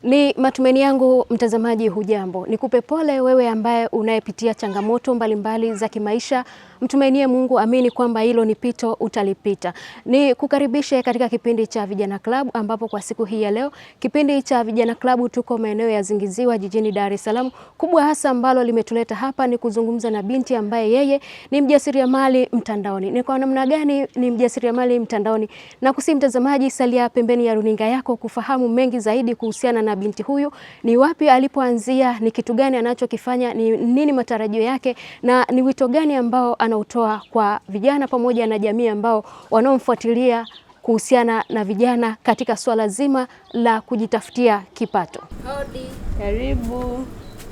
Ni matumaini yangu mtazamaji, hujambo. Nikupe pole wewe ambaye unayepitia changamoto mbalimbali za kimaisha. Mtumainie Mungu, amini kwamba hilo ni pito, utalipita. Ni kukaribishe katika kipindi cha Vijana Club, ambapo kwa siku hii ya leo kipindi cha Vijana Club tuko maeneo ya Zingiziwa jijini Dar es Salaam. Kubwa hasa ambalo limetuleta hapa ni kuzungumza na binti ambaye yeye ni mjasiriamali mtandaoni. Ni kwa namna gani ni mjasiriamali mtandaoni? Na kusi mtazamaji, salia pembeni ya runinga yako kufahamu mengi zaidi kuhusiana na binti huyu, ni wapi alipoanzia, ni kitu gani anachokifanya, ni nini matarajio yake, na ni wito gani ambao anautoa kwa vijana pamoja na jamii ambao wanaomfuatilia kuhusiana na vijana katika swala zima la kujitafutia kipato. Hodi. Karibu.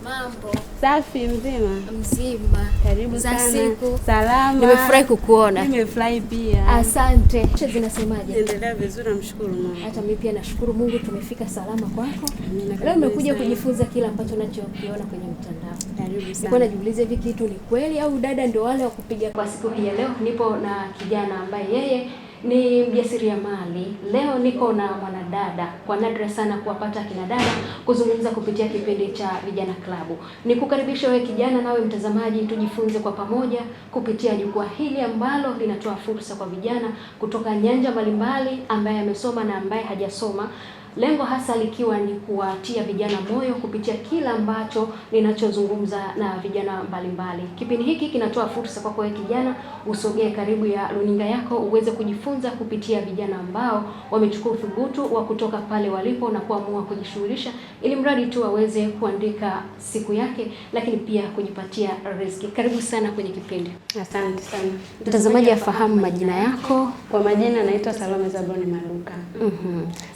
Mambo. Safi, mzima? Mzima. Karibu sana. Siku. Salama. Nimefurahi kukuona. Nimefurahi pia. Asante. Zinasemaje? Endelea vizuri, namshukuru Mungu. Hata mimi pia nashukuru Mungu tumefika salama kwako. Amina. Leo nimekuja kujifunza kila ambacho nachokiona kwenye mtandao. Karibu sana. Nilikuwa najiuliza hivi kitu ni kweli au dada ndio wale wa kupiga. Kwa siku hii ya leo nipo na kijana ambaye yeye ni mjasiriamali. Leo niko na mwanadada, kwa nadra sana kuwapata kina dada kuzungumza kupitia kipindi cha Vijana Club. Nikukaribisha wewe kijana, nawe mtazamaji, tujifunze kwa pamoja kupitia jukwaa hili ambalo linatoa fursa kwa vijana kutoka nyanja mbalimbali, ambaye amesoma na ambaye hajasoma. Lengo hasa likiwa ni kuwatia vijana moyo kupitia kila ambacho ninachozungumza na vijana mbalimbali. Kipindi hiki kinatoa fursa kwa wewe kijana, usogee karibu ya runinga yako uweze kujifunza kupitia vijana ambao wamechukua uthubutu wa kutoka pale walipo na kuamua kujishughulisha, ili mradi tu waweze kuandika siku yake, lakini pia kujipatia riziki. Karibu sana kwenye kipindi. Asante sana. Mtazamaji afahamu majina yako. Kwa majina naitwa Salome Zabloni Maduka.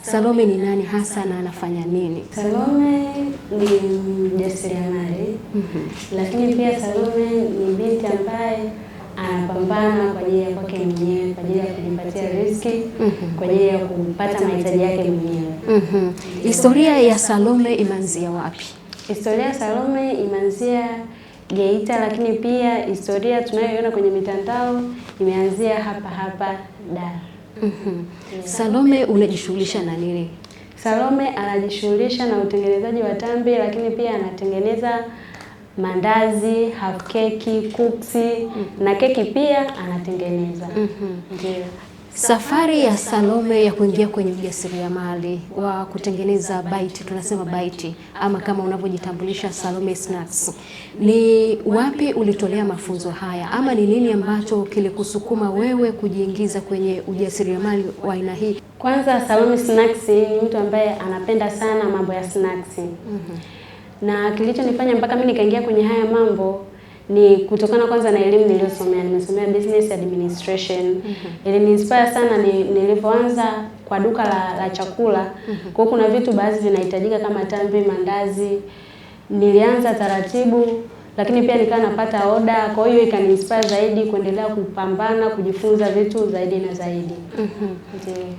Salome ni nani hasa na anafanya nini? Salome ni mjasiriamali. Lakini pia Salome ni binti ambaye anapambana kwa ajili ya kwake mwenyewe, kwa ajili ya kujipatia riziki, kwa ajili ya kupata mahitaji yake mwenyewe. Historia ya Salome imeanzia wapi? Historia ya Salome imeanzia Geita, lakini pia historia tunayoiona kwenye mitandao imeanzia hapa Dar. Salome unajishughulisha na nini? Salome anajishughulisha na utengenezaji wa tambi, lakini pia anatengeneza mandazi, half keki, kuksi na keki pia anatengeneza. Ndio. Safari ya Salome ya kuingia kwenye ujasiriamali wa kutengeneza baiti, tunasema baiti ama kama unavyojitambulisha Salome Snacks, ni wapi ulitolea mafunzo haya, ama ni nini ambacho kilikusukuma wewe kujiingiza kwenye ujasiriamali wa aina hii? Kwanza Salome Snacks ni mtu ambaye anapenda sana mambo ya snacks. Na kilichonifanya mpaka mimi nikaingia kwenye haya mambo ni kutokana kwanza na elimu niliyosomea. Nimesomea business administration. Iliniinspire sana nilipoanza kwa duka la chakula. Kwa kuna vitu baadhi vinahitajika kama tambi, mandazi. Nilianza taratibu, lakini pia nikawa napata oda. Kwa hiyo ikaniinspire zaidi kuendelea kupambana, kujifunza vitu zaidi na zaidi.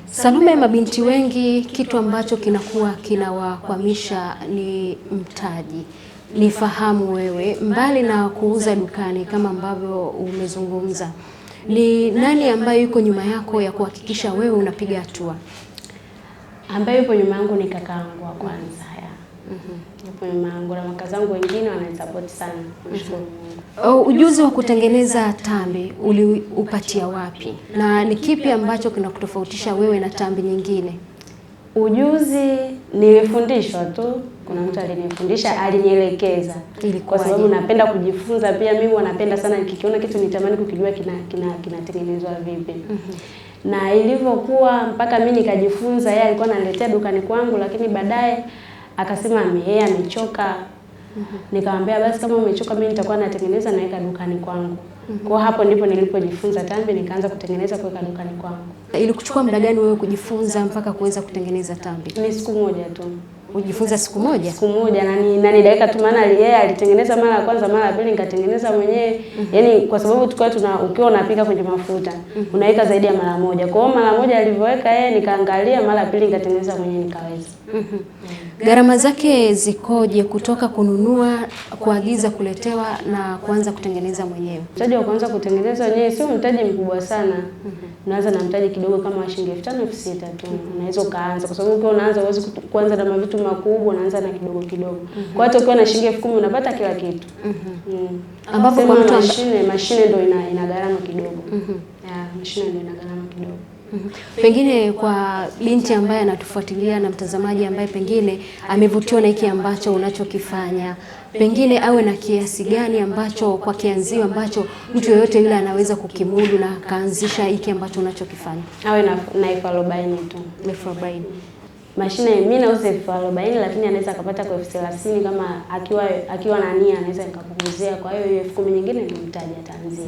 Salome, mabinti wengi kitu ambacho kinakuwa kinawakwamisha ni mtaji. Nifahamu wewe, mbali na kuuza dukani kama ambavyo umezungumza, ni nani ambaye yuko nyuma yako ya kuhakikisha wewe unapiga hatua? Ambaye yupo nyuma yangu ni kakaangu wa kwanza. Yupo nyuma yangu na makazangu wengine wananisupport sana. Nashukuru Mungu. Ujuzi wa kutengeneza tambi uliupatia wapi? Na ni kipi ambacho kinakutofautisha wewe na tambi nyingine? Ujuzi nilifundishwa tu. Kuna mtu alinifundisha, alinielekeza. Kwa sababu napenda kujifunza pia, mimi wanapenda sana nikikiona kitu nitamani kukijua kinatengenezwa vipi. Na ilivyokuwa mpaka mimi nikajifunza, yeye alikuwa ananiletea dukani kwangu, lakini baadaye akasema yeye amechoka. Nikamwambia basi kama umechoka mimi nitakuwa natengeneza naweka dukani kwangu. Kwa hapo ndipo nilipojifunza tambi, nikaanza kutengeneza kuweka dukani kwangu. Ilikuchukua muda gani wewe kujifunza mpaka kuweza kutengeneza tambi? Ni siku moja tu. Ujifunza siku moja? Siku moja na ni dakika tu, maana yeye alitengeneza mara ya kwanza, mara ya pili nikatengeneza mwenyewe. Yaani kwa sababu tulikuwa ukiwa unapika kwenye mafuta, unaweka zaidi ya mara moja. Kwa hiyo mara moja alivyoweka yeye nikaangalia, mara ya pili nikatengeneza mwenyewe nikaweza. Gharama zake zikoje kutoka kununua, kuagiza, kuletewa na kuanza kutengeneza mwenyewe? Mtaji wa kuanza kutengeneza wenyewe sio mtaji mkubwa sana. Unaanza na mtaji kidogo kama shilingi 5,000 au 6,000 tu. Unaweza kaanza kwa sababu ukiwa unaanza huwezi kuanza na vitu makubwa, unaanza na kidogo kidogo. Kwa hiyo ukiwa na shilingi 10,000 unapata kila kitu. Ambapo kwa mtu mashine ndio ina gharama kidogo. Mashine ndio ina gharama kidogo. Pengine kwa binti ambaye anatufuatilia na mtazamaji ambaye pengine amevutiwa na hiki ambacho unachokifanya, pengine awe na kiasi gani ambacho kwa kianzio ambacho mtu yoyote yule anaweza kukimudu na kaanzisha hiki ambacho unachokifanya? Awe na 40,000 tu. 40,000. Mashine mimi nauza 40,000, lakini anaweza akapata kwa 30,000 kama akiwa na nia, anaweza nikapunguzia. Kwa hiyo 10,000 nyingine ndio mtaji ataanzia.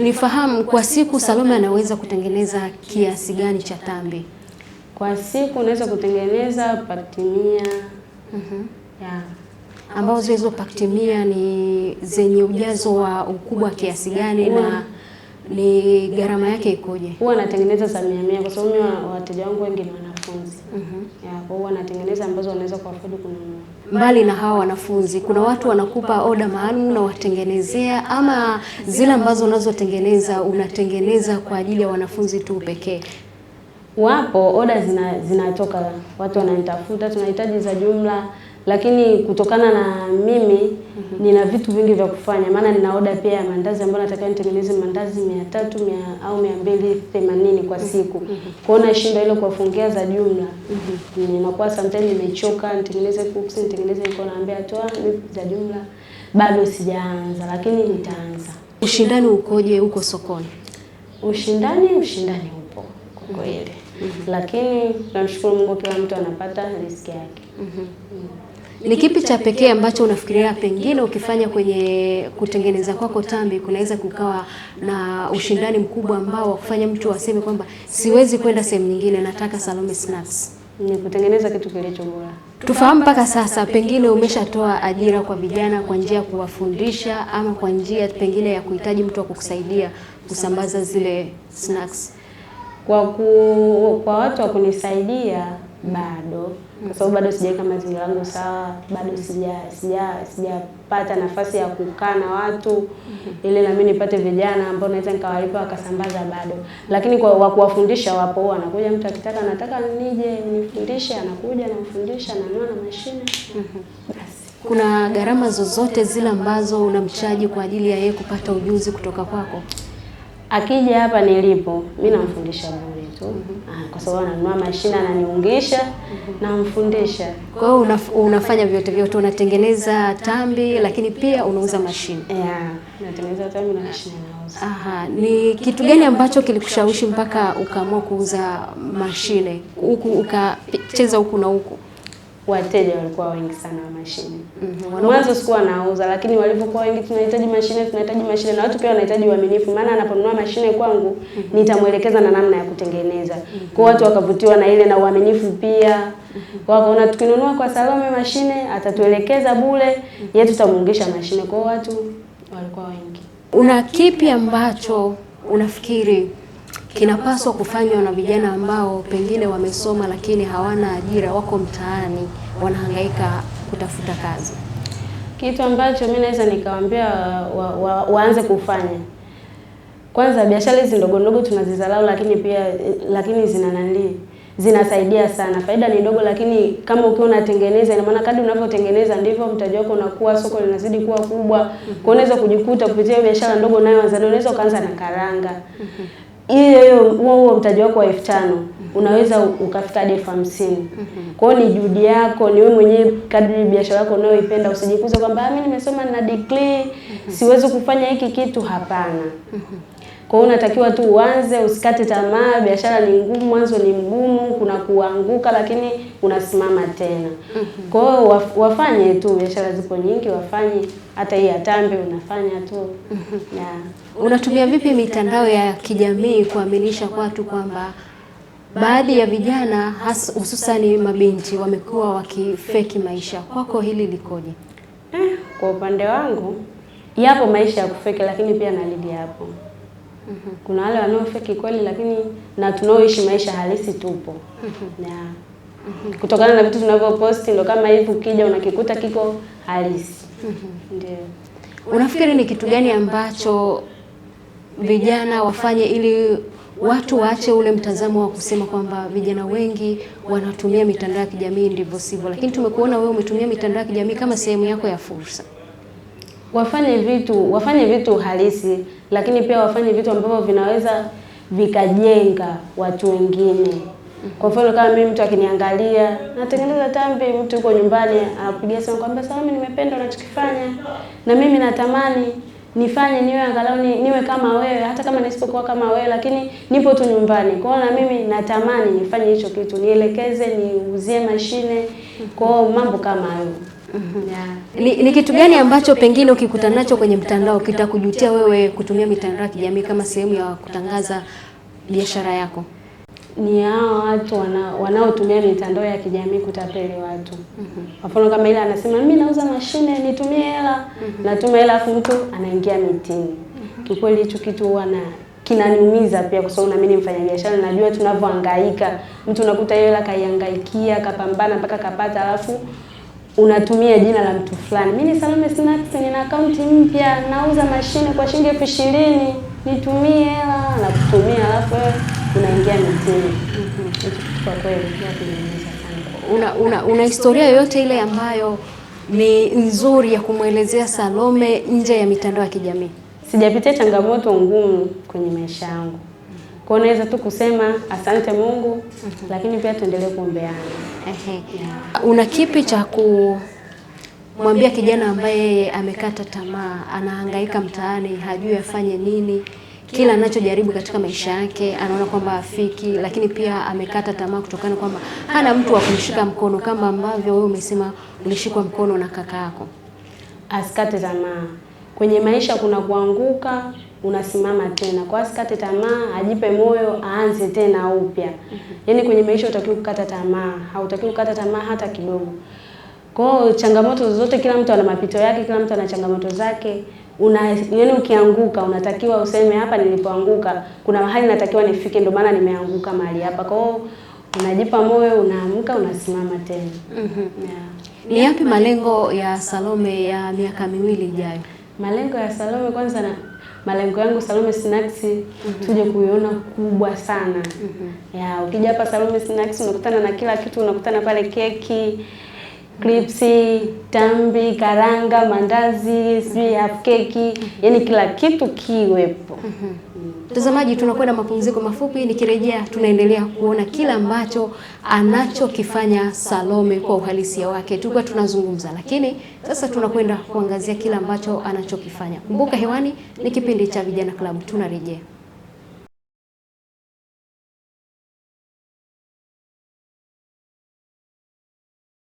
Nifahamu kwa siku Salome anaweza kutengeneza kiasi gani cha tambi? Kwa siku unaweza kutengeneza pakiti 100. Ambazo hizo pakiti 100 ni zenye ujazo wa ukubwa kiasi gani na ni gharama yake ikoje? Huwa natengeneza za 100 kwa sababu wateja wangu wengi ni wanafunzi. Kwa hiyo natengeneza ambazo wanaweza kuafford kununua. Mbali na hawa wanafunzi, kuna watu wanakupa oda maalum na watengenezea, ama zile ambazo unazotengeneza unatengeneza kwa ajili ya wanafunzi tu pekee? Wapo oda zinatoka, watu wananitafuta, tunahitaji za jumla, lakini kutokana na mimi nina vitu vingi vya kufanya, maana nina oda pia ya mandazi ambayo nataka nitengeneze mandazi 300 au 280 kwa siku. Kuona shinda ile kuwafungia za jumla. Ninakuwa sometimes nimechoka, nitengeneze cookies, nitengeneze niko naambia toa za jumla. Bado sijaanza, lakini nitaanza. Ushindani ukoje huko sokoni? Ushindani upo kwa kweli. Lakini tunamshukuru Mungu, kila mtu anapata riziki yake. Ni kipi cha pekee ambacho unafikiria pengine ukifanya kwenye kutengeneza kwako tambi kunaweza kukawa na ushindani mkubwa ambao wakufanya mtu aseme kwamba siwezi kwenda sehemu nyingine, nataka Salome Snacks? Ni kutengeneza kitu kilicho bora. Tufahamu mpaka sasa pengine umeshatoa ajira kwa vijana kwa njia ya kuwafundisha ama kwa njia pengine ya kuhitaji mtu wa kukusaidia kusambaza zile snacks? Kwa watu wa kunisaidia bado, kwa sababu bado sijaweka mazingira yangu sawa, bado sijapata nafasi ya kukaa na watu ili na mimi nipate vijana ambao naweza nikawalipa wakasambaza bado. Lakini kwa kuwafundisha wapo, anakuja mtu akitaka nataka nije nifundishe, anakuja namfundisha, nanunua na mashine. Basi. Kuna gharama zozote zile ambazo unamchaji kwa ajili ya yeye kupata ujuzi kutoka kwako? Akija hapa nilipo, mimi namfundisha bure tu. Kwa sababu ananunua mashine, ananiungisha, namfundisha. Kwa hiyo unafanya vyote, unatengeneza tambi lakini pia unauza mashine. Natengeneza tambi na mashine nauza. Ni kitu gani ambacho kilikushawishi mpaka ukaamua kuuza mashine? Huku ukacheza huku na huku. Wateja walikuwa wengi sana wa mashine. Mwanzo sikuwa nauza, lakini walipokuwa wengi tunahitaji mashine na watu pia wanahitaji uaminifu, maana anaponunua mashine kwangu nitamuelekeza na namna ya kutengeneza. Kwa watu wakavutiwa na ile na uaminifu pia. Wakaona tukinunua kwa Salome mashine atatuelekeza bure, yeye tutamuungisha mashine. Kwa watu walikuwa wengi. Una kipi ambacho unafikiri kinapaswa kufanywa na vijana ambao pengine wamesoma lakini hawana ajira, wako mtaani wanahangaika kutafuta kazi? Kitu ambacho mimi naweza nikawaambia waanze kufanya. Kwanza biashara hizi ndogo ndogo tunazidharau, lakini zinasaidia sana. Faida ni ndogo, lakini kama ukiwa unatengeneza, ina maana kadri unavyotengeneza ndivyo mtaji wako unakuwa, soko linazidi kuwa kubwa. Kwa unaweza kujikuta kupitia biashara ndogo nayo unaweza kuanza na karanga. Huo mtaji wako wa 5,000 unaweza ukafika hadi 50,000. Kwa hiyo ni juhudi yako, ni wewe mwenyewe kadri biashara yako unayoipenda. Usijikuze kwamba mimi nimesoma na degree siwezi kufanya hiki kitu, hapana. Kwa hiyo unatakiwa tu uanze, usikate tamaa. Biashara ni ngumu, mwanzo ni mgumu, kuna kuanguka lakini unasimama tena. Kwa hiyo wafanye tu, biashara zipo nyingi, wafanye. Hata hii ya tambi unafanya tu. Unatumia vipi mitandao ya kijamii kuaminisha watu kwamba baadhi ya vijana hususani mabinti wamekuwa wakifeki maisha? Kwako hili likoje? Kwa upande wangu yapo maisha ya kufeki, lakini pia nalidi hapo. Kuna wale wanaofeki kweli, lakini na tunaoishi maisha halisi tupo. Kutokana na vitu tunavyoposti ndio kama hivi, ukija unakikuta kiko halisi. Ndio. Unafikiri ni kitu gani ambacho vijana wafanye ili watu waache ule mtazamo wa kusema kwamba vijana wengi wanatumia mitandao ya kijamii ndivyo sivyo, lakini tumekuona wewe umetumia mitandao ya kijamii kama sehemu yako ya fursa. Wafanye vitu halisi, lakini pia wafanye vitu ambavyo vinaweza vikajenga watu wengine. Kwa mfano kama mimi, mtu akiniangalia natengeneza tambi, mtu yuko nyumbani anakupigia simu kwamba Salome, nimependa unachokifanya na mimi natamani nifanye niwe angalau niwe kama wewe, hata kama nisipokuwa kama wewe, lakini nipo tu nyumbani. Kwa hiyo na mimi natamani nifanye hicho kitu, nielekeze, niuzie mashine, kwa mambo kama hayo. Yeah. Ni kitu gani ambacho pengine ukikutana nacho kwenye mtandao kitakujutia wewe kutumia mitandao ya kijamii kama sehemu ya kutangaza biashara yako? Ni hao watu wanaotumia mitandao ya kijamii kutapeli watu. Kwa mfano kama ile anasema mimi nauza mashine, nitumie hela, natuma hela afu mtu anaingia mitini. Kikweli hicho kitu huwa kinaniumiza pia, kwa sababu na mimi ni mfanyabiashara, najua tunavyohangaika. Mtu unakuta hiyo hela kaihangaikia, kapambana mpaka kapata, alafu unatumia jina la mtu fulani. Mimi ni Salome Snacks, nina akaunti mpya, nauza mashine kwa shilingi 20,000, nitumie hela, na kutumia alafu unaingia mitini. Kwa kweli una historia yoyote ile ambayo ni nzuri ya kumwelezea Salome nje ya mitandao ya kijamii? Sijapitia changamoto ngumu kwenye maisha yangu. Kwa hiyo naweza tu kusema asante Mungu, lakini pia tuendelee kuombeana. Una kipi cha kumwambia kijana ambaye yeye amekata tamaa, anahangaika mtaani, hajui afanye nini, kila anachojaribu katika maisha yake anaona kwamba afiki, lakini pia amekata tamaa kutokana kwamba hana mtu wa kumshika mkono kama ambavyo wewe umesema ulishikwa mkono na kaka yako? Asikate tamaa. Kwenye maisha kuna kuanguka, unasimama tena. Kwa asikate tamaa, ajipe moyo, aanze tena upya. Yaani kwenye maisha hutakiwi kukata tamaa, hautakiwi kukata tamaa hata kidogo. Kwa changamoto zote, kila mtu ana mapito yake, kila mtu ana changamoto zake. Yaani ukianguka unatakiwa useme hapa nilipoanguka kuna mahali natakiwa nifike, ndio maana nimeanguka mahali hapa. Kwa hiyo unajipa moyo, unaamka, unasimama tena. Ni yapi malengo ya Salome ya miaka 2 ijayo? Malengo ya Salome, kwanza malengo yangu Salome Snacks tuje kuiona kubwa sana. Ukija hapa Salome Snacks unakutana na kila kitu, unakutana pale keki, klipsi, tambi, karanga, mandazi, half keki, yani kila kitu kiwepo. Mtazamaji, tunakwenda mapumziko mafupi, nikirejea tunaendelea kuona kila ambacho anachokifanya Salome kwa uhalisia wake. Tulikuwa tunazungumza, lakini sasa tunakwenda kuangazia kila ambacho anachokifanya. Kumbuka hewani ni kipindi cha Vijana Club, tunarejea.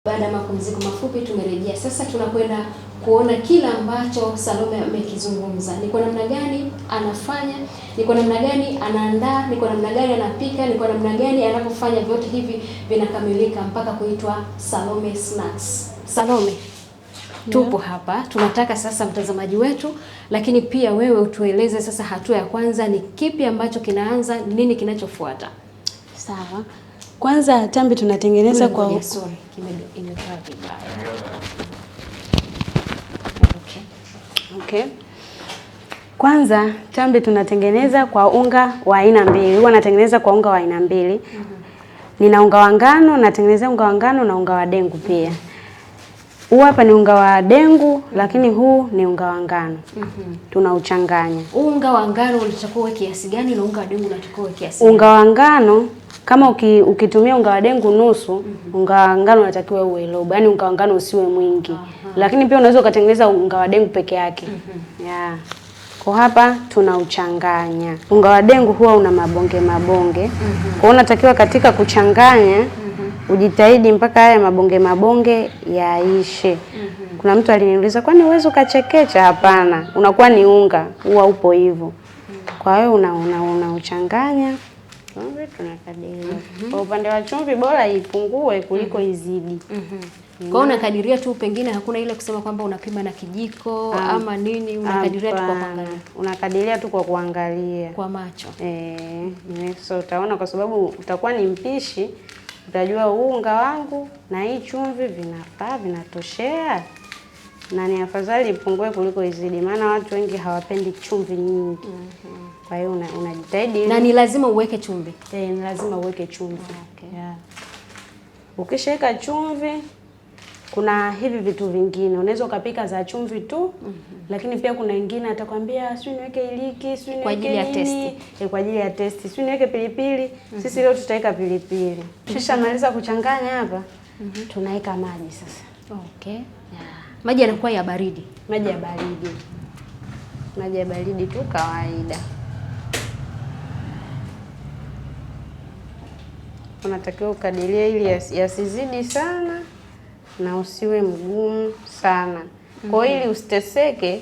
Baada ya mapumziko mafupi tumerejea. Sasa tunakwenda kuona kila ambacho Salome amekizungumza. Ni kwa namna gani anafanya, ni kwa namna gani anaandaa, ni kwa namna gani anapika, ni kwa namna gani anapofanya vyote hivi vinakamilika mpaka kuitwa Salome Snacks. Salome, tupo hapa, tunataka sasa mtazamaji wetu, lakini pia wewe utueleze sasa hatua ya kwanza ni kipi ambacho kinaanza, nini kinachofuata? Sawa. Kwanza tambi tunatengeneza kwa Kwanza tambi tunatengeneza kwa unga wa aina mbili. Huwa natengeneza kwa unga wa aina mbili. Nina unga wa ngano, natengeneza unga wa ngano na unga wa dengu pia. Huu hapa ni unga wa dengu, lakini huu ni unga wa ngano. Tunauchanganya. Unga wa ngano unachukua kiasi gani na unga wa dengu unachukua kiasi gani? Unga wa ngano kama ukitumia unga wa dengu nusu, unga wa ngano unatakiwa uwe robo. Yaani unga wa ngano usiwe mwingi. Lakini pia unaweza ukatengeneza unga wa dengu peke yake. Kwa hapa tunauchanganya. Unga wa dengu huwa una mabonge. Kwa hiyo unatakiwa katika kuchanganya ujitahidi mpaka haya mabonge yaishe. Kuna mtu aliniuliza kwani uwezo ukachekecha? Hapana, unakuwa ni unga, huwa upo hivyo. Kwa hiyo unauchanganya. Chumvi tunakadiria. Kwa upande wa chumvi bora ipungue kuliko izidi. Kwa hiyo unakadiria tu, pengine hakuna ile kusema kwamba unapima na kijiko ama nini, unakadiria tu kwa kuangalia. Unakadiria tu kwa kuangalia. Kwa macho. So utaona, kwa sababu utakuwa ni mpishi, utajua huu unga wangu na hii chumvi vinafaa, vinatoshea. na ni afadhali ipungue kuliko izidi, maana watu wengi hawapendi chumvi nyingi. Kwa hiyo unajitahidi. Na ni lazima uweke chumvi? Ni lazima uweke chumvi. Okay. Yeah. Ukishaweka chumvi, kuna hivi vitu vingine unaweza ukapika za chumvi tu, lakini pia kuna wengine atakwambia sio niweke iliki, sio niweke kwa ajili ya testi. Kwa ajili ya testi. Sio niweke pilipili. Sisi leo tutaweka pilipili. Kisha maliza kuchanganya hapa, tunaweka maji sasa. Okay. Yeah. Maji yanakuwa ya baridi. Maji ya baridi. Maji ya baridi tu kawaida. Unatakiwa ukadirie ili yasizidi sana na usiwe mgumu sana. Kwa hiyo ili usiteseke,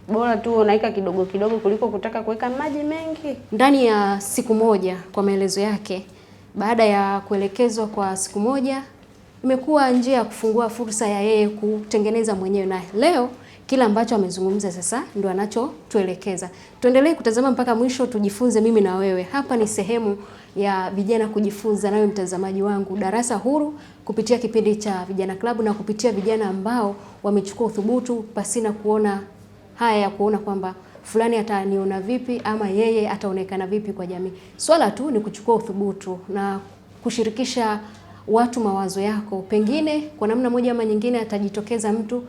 bora tu unaweka kidogo kidogo kuliko kutaka kuweka maji mengi. Ndani ya siku moja, kwa maelezo yake, baada ya kuelekezwa kwa siku moja, imekuwa njia ya kufungua fursa ya yeye kutengeneza mwenyewe, na leo kila ambacho amezungumza sasa ndio anachotuelekeza. Tuendelee kutazama mpaka mwisho, tujifunze mimi na wewe. Hapa ni sehemu ya vijana kujifunza, nawe mtazamaji wangu, darasa huru kupitia kipindi cha Vijana Club na kupitia vijana ambao wamechukua uthubutu pasina kuona haya ya kuona kwamba fulani ataniona vipi ama yeye ataonekana vipi kwa jamii. Swala tu ni kuchukua uthubutu na kushirikisha watu mawazo yako. Pengine kwa namna moja ama nyingine atajitokeza mtu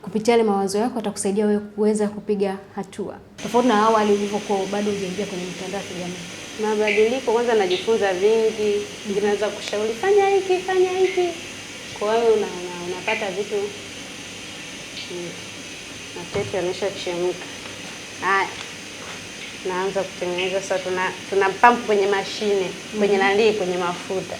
kupitia ile mawazo yako atakusaidia wewe kuweza kupiga hatua. Tofauti na awali ulivyokuwa bado hujaingia kwenye mitandao ya kijamii. Mabadiliko, kwanza najifunza vingi, ninaweza kushauri fanya hiki, fanya hiki. Kwa hiyo unapata vitu na tete yameshachemka. Haya. Naanza kutengeneza sasa, tuna pump kwenye mashine, kwenye nali, kwenye mafuta.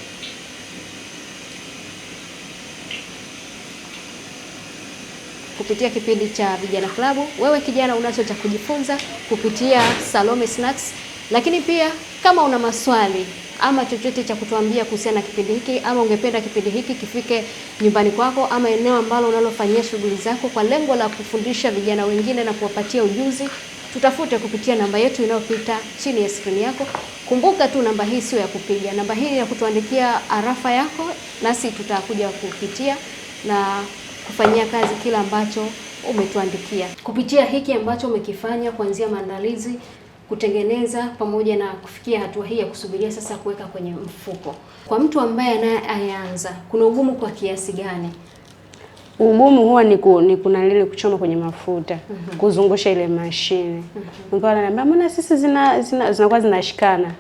Kupitia kipindi cha Vijana Club, wewe kijana unacho cha kujifunza kupitia Salome Snacks, lakini pia kama una maswali ama chochote cha kutuambia kuhusiana na kipindi hiki, ama ungependa kipindi hiki kifike nyumbani kwako ama eneo ambalo unalofanyia shughuli zako kwa lengo la kufundisha vijana wengine na kuwapatia ujuzi, tutafute kupitia namba yetu inayopita chini ya screen yako. Kumbuka tu namba hii sio ya kupiga, namba hii ya kutuandikia arafa yako, nasi tutakuja kupitia na kufanyia kazi kila ambacho umetuandikia. Kupitia hiki ambacho umekifanya kuanzia maandalizi, kutengeneza pamoja na kufikia hatua hii ya kusubiria sasa kuweka kwenye mfuko. Kwa mtu ambaye anayeanza, kuna ugumu kwa kiasi gani? Ugumu huwa ni kuna lile kuchoma kwenye mafuta, kuzungusha ile mashine. Nikawa ananiambia mbona sisi zinakuwa zinashikana?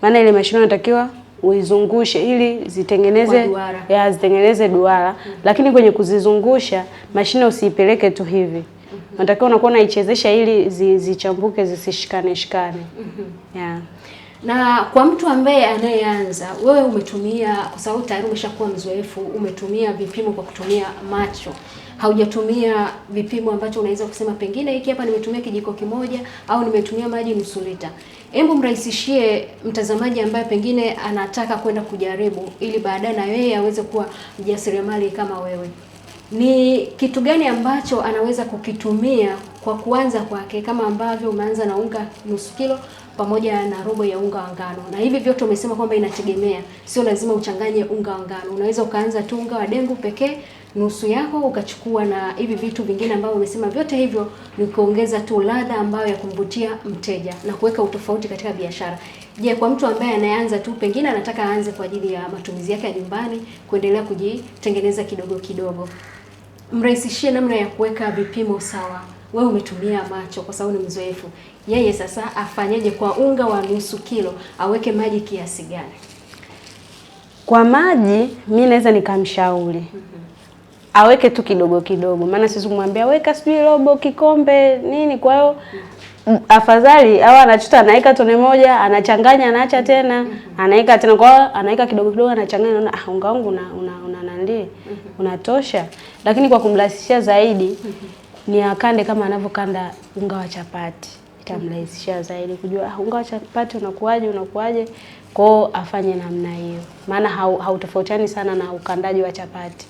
Maana ile mashine inatakiwa uizungushe ili zitengeneze duara. Lakini kwenye kuzizungusha mashine usiipeleke tu hivi. Unatakiwa unakuwa unaichezesha ili zichambuke, zisishikane. Yeah. Na kwa mtu ambaye anayeanza, wewe umetumia, kwa sababu tayari umeshakuwa mzoefu, umetumia vipimo kwa kutumia macho. Haujatumia vipimo ambacho unaweza kusema pengine hiki hapa nimetumia kijiko kimoja au nimetumia maji nusu lita. Hebu mrahisishie mtazamaji ambaye pengine anataka kwenda kujaribu ili baadaye na yeye aweze kuwa mjasiriamali kama wewe. Ni kitu gani ambacho anaweza kukitumia kwa kuanza kwake, kama ambavyo umeanza na unga nusu kilo pamoja na robo ya unga wa ngano? Na hivi vyote umesema kwamba inategemea, sio lazima uchanganye unga wa ngano. Unaweza ukaanza tu unga wa dengu pekee nusu yako, ukachukua na hivi vitu vingine ambavyo umesema, vyote hivyo ni kuongeza tu ladha ambayo ya kumvutia mteja na kuweka utofauti katika biashara. Je, kwa mtu ambaye anaanza tu, pengine anataka aanze kwa ajili ya matumizi yake ya nyumbani, kuendelea kujitengeneza kidogo kidogo, mrahisishie namna ya kuweka vipimo sawa. Wewe umetumia macho kwa sababu ni mzoefu. Yeye sasa afanyaje kwa unga wa nusu kilo? Aweke maji kiasi gani? Kwa maji mimi naweza nikamshauri aweke tu kidogo kidogo, maana sisi kumwambia weka sijui robo kikombe nini. Kwa hiyo afadhali au anachota anaweka tone moja, anachanganya, anaacha tena, anaweka tena. Kwa hiyo anaweka kidogo kidogo, anachanganya, naona unga wangu unatosha. Lakini kwa kumrahisishia zaidi ni akande kama anavyokanda unga wa chapati. Itamrahisishia zaidi kujua unga wa chapati unakuaje. Kwa hiyo afanye namna hiyo, maana hautofautiani sana na ukandaji wa chapati.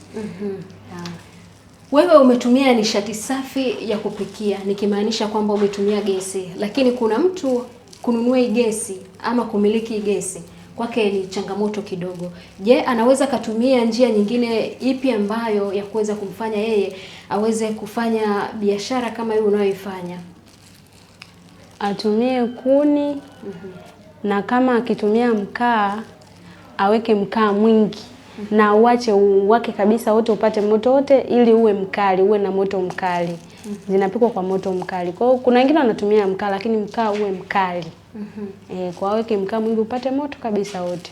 Wewe umetumia nishati safi ya kupikia, nikimaanisha kwamba umetumia gesi, lakini kuna mtu kununua gesi ama kumiliki gesi kwake ni changamoto kidogo. Je, anaweza katumia njia nyingine ipi ambayo ya kuweza kumfanya yeye aweze kufanya biashara kama hiyo unayoifanya? Atumie kuni na kama akitumia mkaa aweke mkaa mwingi na uache uwake kabisa wote, upate moto wote ili uwe mkali, uwe na moto mkali. Zinapikwa kwa moto mkali. Kwa hiyo kuna wengine wanatumia mkaa lakini mkaa uwe mkali. Kwa aweke mkaa mwingi upate moto kabisa wote.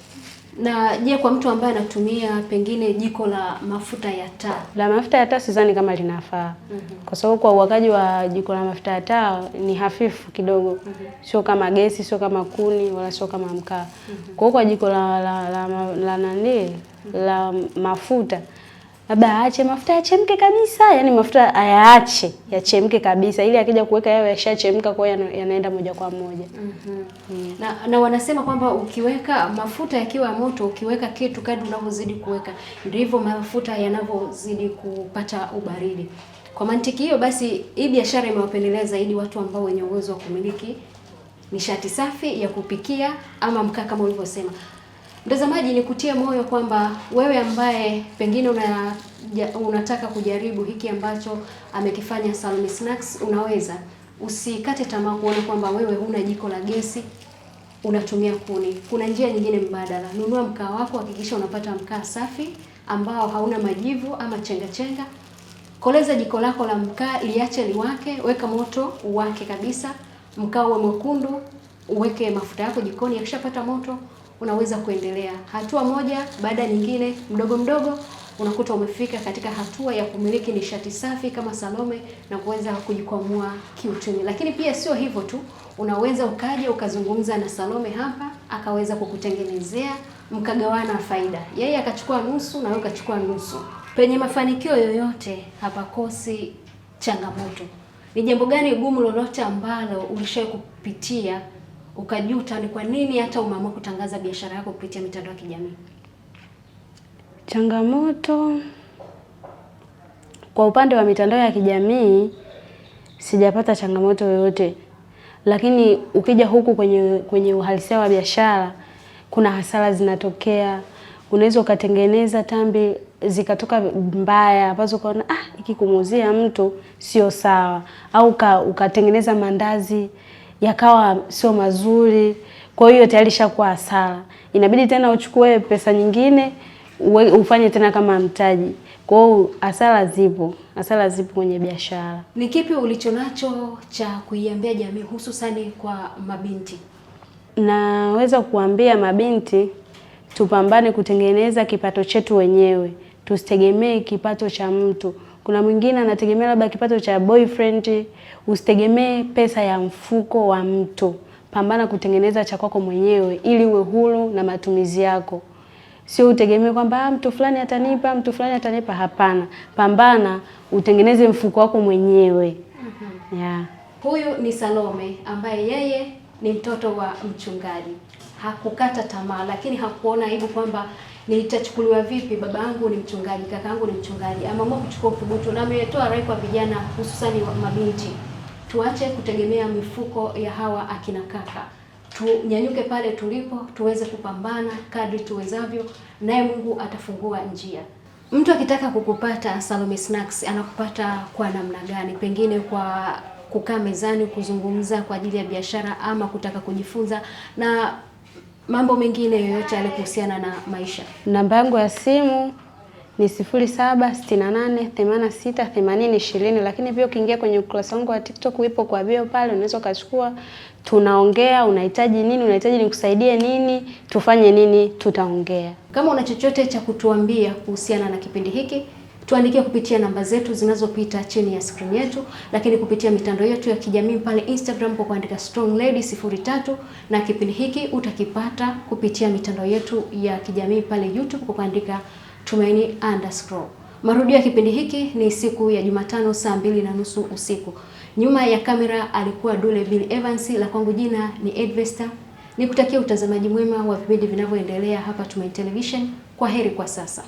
Na je, kwa mtu ambaye anatumia pengine jiko la mafuta ya taa? La mafuta ya taa sidhani kama linafaa. Kwa sababu kwa uwakaji wa jiko la mafuta ya taa ni hafifu kidogo. Sio kama gesi, sio kama kuni, wala sio kama mkaa. Kwa jiko la mafuta, labda aache mafuta yachemke kabisa, yani mafuta ayaache yachemke kabisa ili akija kuweka yao yashachemka, kwa hiyo yanaenda moja kwa moja. Na wanasema kwamba ukiweka mafuta yakiwa moto, ukiweka kitu kadri unavyozidi kuweka ndivyo mafuta yanavyozidi kupata ubaridi. Kwa mantiki hiyo basi, hii biashara imewapendelea zaidi watu ambao wenye uwezo wa kumiliki nishati safi ya kupikia ama mkaa kama ulivyosema. Mtazamaji, nikutie moyo kwamba wewe ambaye pengine unataka kujaribu hiki ambacho amekifanya Salome Snacks, unaweza. Usikate tamaa kuona kwamba wewe huna jiko la gesi, unatumia kuni. Kuna njia nyingine mbadala. Nunua mkaa wako, hakikisha unapata mkaa safi ambao hauna majivu ama chenga chenga. Koleza jiko lako la mkaa, liache liwake, weka moto uwake kabisa. Mkaa uwe mwekundu, uweke mafuta yako jikoni, yakishapata moto unaweza kuendelea hatua moja baada nyingine, mdogo mdogo, unakuta umefika katika hatua ya kumiliki nishati safi kama Salome na kuweza kujikwamua kiuchumi. Lakini pia sio hivyo tu, unaweza ukaja ukazungumza na Salome hapa, akaweza kukutengenezea, mkagawana faida. Yeye akachukua nusu na wewe ukachukua nusu. Penye mafanikio yoyote hapakosi changamoto. Ni jambo gani gumu lolote ambalo ulishawahi kupitia ukajuta ni kwa nini hata umeamua kutangaza biashara yako kupitia mitandao ya kijamii? Changamoto kwa upande wa mitandao ya kijamii sijapata changamoto yoyote, lakini ukija huku kwenye uhalisia wa biashara kuna hasara zinatokea. Unaweza ukatengeneza tambi zikatoka mbaya ambazo ukaona hiki kumuuzia mtu sio sawa, au ukatengeneza mandazi yakawa sio mazuri, kwa hiyo tayari shakuwa hasara. Inabidi tena uchukue pesa nyingine ufanye tena kama mtaji. Kwa hiyo hasara zipo kwenye biashara. Ni kipi ulichonacho cha kuiambia jamii hususani kwa mabinti? Naweza kuambia mabinti tupambane kutengeneza kipato chetu wenyewe, tusitegemee kipato cha mtu. Kuna mwingine anategemea labda kipato cha boyfriend, usitegemee pesa ya mfuko wa mtu. Pambana kutengeneza cha kwako mwenyewe ili uwe huru na matumizi yako. Sio utegemee kwamba mtu fulani atanipa, hapana. Pambana utengeneze mfuko wako mwenyewe. Huyu ni Salome ambaye yeye ni mtoto wa mchungaji. Hakukata tamaa, lakini hakuona aibu kwamba nitachukuliwa vipi, baba yangu ni mchungaji, kaka yangu ni mchungaji. Ameamua kuchukua uthubutu na ametoa rai kwa vijana hususani wa mabinti. Tuache kutegemea mifuko ya hawa akina kaka. Tunyanyuke pale tulipo, tuweze kupambana kadri tuwezavyo, naye Mungu atafungua njia. Mtu akitaka kukupata Salome Snacks anakupata kwa namna gani? Pengine kwa kukaa mezani kuzungumza kwa ajili ya biashara, ama kutaka kujifunza na mambo mengine yoyote yale kuhusiana na maisha? Namba yangu ya simu ni 0768868020, lakini pia ukiingia kwenye ukurasa wangu wa TikTok uipo kwa bio pale, unaweza ukachukua, tunaongea, unahitaji nini, unahitaji nikusaidie nini, tufanye nini, tutaongea. Kama una chochote cha kutuambia kuhusiana na kipindi hiki, tuandikie kupitia namba zetu zinazopita chini ya screen yetu, lakini kupitia mitandao yetu ya kijamii pale Instagram kwa kuandika Strong Lady 03, na kipindi hiki utakipata kupitia mitandao yetu ya kijamii pale YouTube kwa kuandika Tumaini_. Marudio ya kipindi hiki ni siku ya Jumatano saa 2:30 usiku. Nyuma ya kamera alikuwa Dule Bill Evans, la kwangu jina ni Edvesta. Nikutakia utazamaji mwema wa vipindi vinavyoendelea hapa Tumaini Television. Kwa heri kwa sasa.